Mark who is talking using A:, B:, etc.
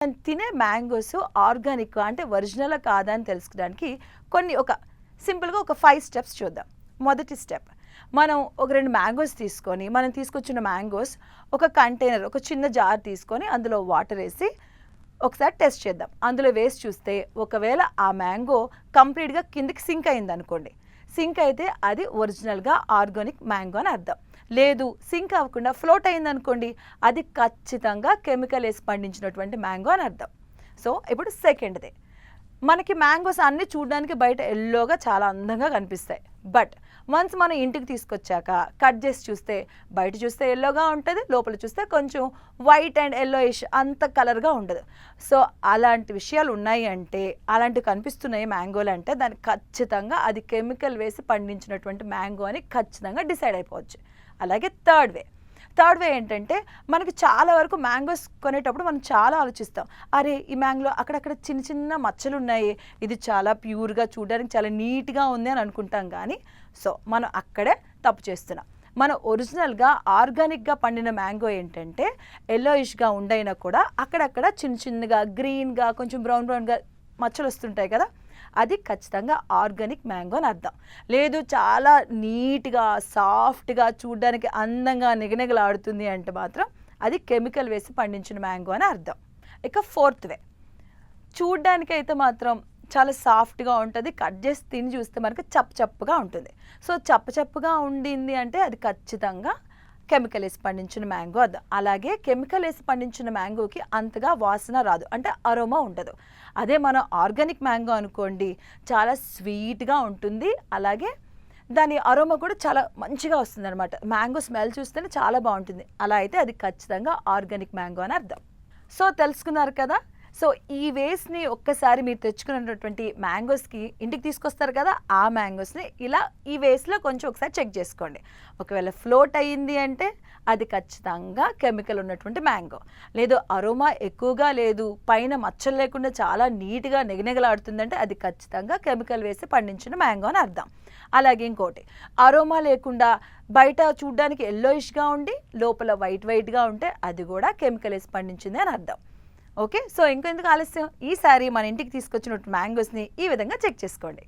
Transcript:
A: మనం తినే mangoes organic అంటే ఒరిజినల్ కాదా అని తెలుసుకోవడానికి ఒక సింపుల్గా ఒక 5 స్టెప్స్ చూద్దాం. మొదటి స్టెప్, మనం ఒక 2 మ్యాంగోస్ తీసుకొని, మనం తీసుకొచ్చిన మ్యాంగోస్ ఒక కంటైనర్, ఒక చిన్న జార్ తీసుకొని అందులో వాటర్ వేసి ఒకసారి టెస్ట్ చేద్దాం. అందులో వేసి చూస్తే ఒకవేళ ఆ మ్యాంగో కంప్లీట్గా కిందికి సింక్ అయింది అనుకోండి, సింక్ అయితే అది ఒరిజినల్గా ఆర్గానిక్ మ్యాంగో అని అర్థం. లేదు సింక్ అవ్వకుండా ఫ్లోట్ అయింది అనుకోండి, అది ఖచ్చితంగా కెమికల్ వేసి పండించినటువంటి మ్యాంగో అని అర్థం. సో ఇప్పుడు సెకండ్ది, మనకి మ్యాంగోస్ అన్నీ చూడడానికి బయట ఎల్లోగా చాలా అందంగా కనిపిస్తాయి. బట్ వన్స్ మనం ఇంటికి తీసుకొచ్చాక కట్ చేసి చూస్తే, బయట చూస్తే ఎల్లోగా ఉంటుంది, లోపల చూస్తే కొంచెం వైట్ అండ్ ఎల్లోయిష్ అంత కలర్గా ఉండదు. సో అలాంటి విషయాలు ఉన్నాయి అంటే, అలాంటివి కనిపిస్తున్నాయి మ్యాంగోలు అంటే, దానికి ఖచ్చితంగా అది కెమికల్ వేసి పండించినటువంటి మ్యాంగో అని ఖచ్చితంగా డిసైడ్ అయిపోవచ్చు. అలాగే థర్డ్ వే ఏంటంటే, మనకి చాలా వరకు మ్యాంగోస్ కొనేటప్పుడు మనం చాలా ఆలోచిస్తాం. అరే ఈ మ్యాంగోలో అక్కడక్కడ చిన్న చిన్న మచ్చలు ఉన్నాయి, ఇది చాలా ప్యూర్గా చూడడానికి చాలా నీట్గా ఉంది అని అనుకుంటాం. కానీ సో మనం అక్కడే తప్పు చేస్తున్నాం. మన ఒరిజినల్గా ఆర్గానిక్గా పండిన మ్యాంగో ఏంటంటే ఎల్లోయిష్గా ఉండైనా కూడా అక్కడక్కడ చిన్న చిన్నగా గ్రీన్గా కొంచెం బ్రౌన్గా మచ్చలు వస్తుంటాయి కదా, అది ఖచ్చితంగా ఆర్గానిక్ మ్యాంగో అని అర్థం. లేదు చాలా నీట్గా సాఫ్ట్గా చూడడానికి అందంగా నిగనిగలాడుతుంది అంటే మాత్రం అది కెమికల్ వేసి పండించిన మ్యాంగో అని అర్థం. ఇక ఫోర్త్ వే, చూడ్డానికైతే మాత్రం చాలా సాఫ్ట్గా ఉంటుంది, కట్ చేసి తిని చూస్తే మనకి చప్పుగా ఉంటుంది. సో చప్పుగా ఉండింది అంటే అది ఖచ్చితంగా కెమికల్ వేసి పండించిన మ్యాంగో అర్థం. అలాగే కెమికల్ వేసి పండించిన మ్యాంగోకి అంతగా వాసన రాదు, అంటే అరోమా ఉండదు. అదే మనం ఆర్గానిక్ మ్యాంగో అనుకోండి, చాలా స్వీట్గా ఉంటుంది, అలాగే దాని అరోమా కూడా చాలా మంచిగా వస్తుంది అనమాట. మ్యాంగో స్మెల్ చూస్తేనే చాలా బాగుంటుంది. అలా అయితే అది ఖచ్చితంగా ఆర్గానిక్ మ్యాంగో అని అర్థం. సో తెలుసుకున్నారు కదా. సో ఈ వేస్ని ఒక్కసారి మీరు తెచ్చుకున్నటువంటి మ్యాంగోస్కి ఇంటికి తీసుకొస్తారు కదా, ఆ మ్యాంగోస్ని ఇలా ఈ వేస్లో కొంచెం ఒకసారి చెక్ చేసుకోండి. ఒకవేళ ఫ్లోట్ అయ్యింది అంటే అది ఖచ్చితంగా కెమికల్ ఉన్నటువంటి మ్యాంగో. లేదు అరోమా ఎక్కువగా లేదు, పైన మచ్చలు లేకుండా చాలా నీట్గా నిగనిగలాడుతుందంటే అది ఖచ్చితంగా కెమికల్ వేసి పండించిన మ్యాంగో అని అర్థం. అలాగే ఇంకోటి, అరోమా లేకుండా బయట చూడ్డానికి ఎల్లోయిష్గా ఉండి లోపల వైట్గా ఉంటే అది కూడా కెమికల్ వేసి పండించింది అని అర్థం. ఓకే, సో ఇంకెందుకు ఆలస్యం, ఈసారి మన ఇంటికి తీసుకొచ్చినట్టు మ్యాంగోస్ని ఈ విధంగా చెక్ చేసుకోండి.